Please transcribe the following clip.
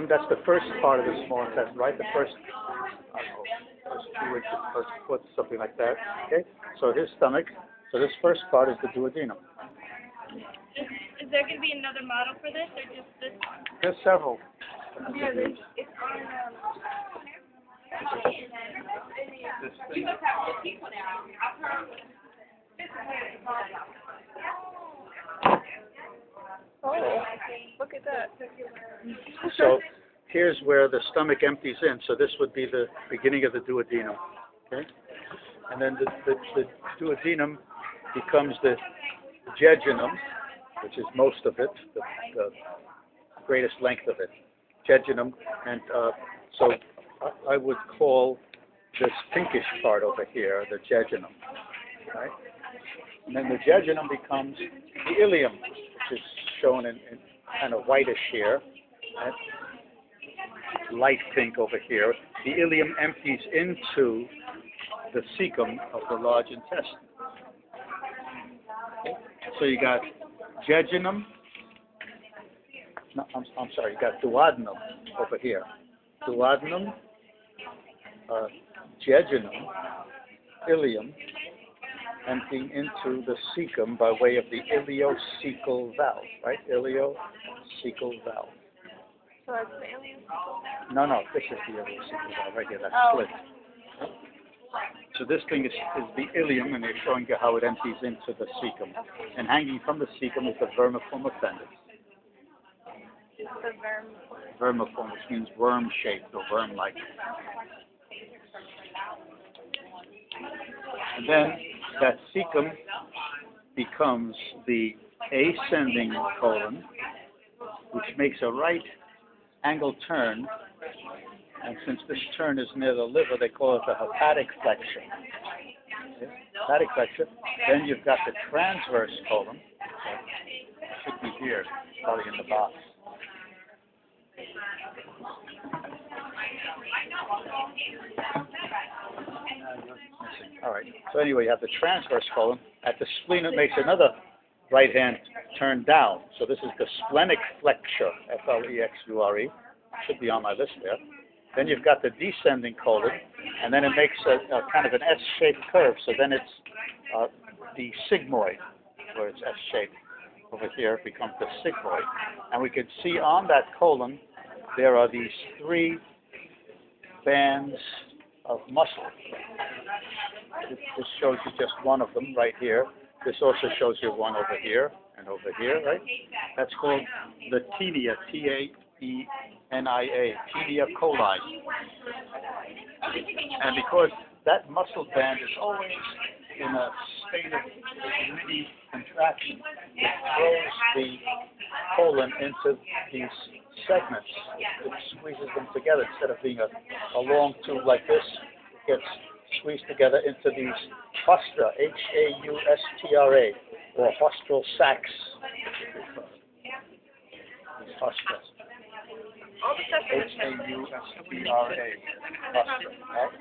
That's the first part of the small intestine, right? The first, I don't know, first 2 inches, first foot, something like that. Okay? So his stomach, so this first part is the duodenum. Is there going to be another model for this, or just this one? There's several. Yeah, it's on. Oh, look at that. So here's where the stomach empties in. So this would be the beginning of the duodenum. Okay? And then the duodenum becomes the jejunum, which is most of it, the greatest length of it. Jejunum. And so I would call this pinkish part over here the jejunum. Right? And then the jejunum becomes the ileum, which is shown in kind of whitish here. Right? Light pink over here. The ileum empties into the cecum of the large intestine. Okay? So you got jejunum. No, I'm sorry. You got duodenum over here. Duodenum, jejunum, ileum, emptying into the cecum by way of the ileocecal valve, right? Ileocecal valve. So that's the alien? No, this is the ileocecal valve right here. That's split. So this thing is the ileum, and they're showing you how it empties into the cecum. And hanging from the cecum is the vermiform appendix. The Vermiform, which means worm-shaped or worm-like. And then that cecum becomes the ascending colon, which makes a right angle turn. And since this turn is near the liver, they call it the hepatic flexure. Okay? Hepatic flexure. Then you've got the transverse colon. It should be here, probably in the box. All right. So anyway, you have the transverse colon. At the spleen, it makes another right hand turn down. So this is the splenic flexure, F-L-E-X-U-R-E. Should be on my list there. Then you've got the descending colon, and then it makes a kind of an S-shaped curve. So then it's the sigmoid, where it's S-shaped. Over here, it becomes the sigmoid. And we can see on that colon, there are these 3 bands of muscle. This shows you just one of them right here. This also shows you one over here and over here, right? That's called the tinea, T-A-E-N-I-A, tinea coli. And because that muscle band is always in a state of mini contraction, it throws the colon into these segments. It squeezes them together instead of being a long tube like this. It gets squeezed together into these haustra, H-A-U-S-T-R-A, or haustral sacs. These haustras. H-A-U-S-T-R-A. Haustra, right?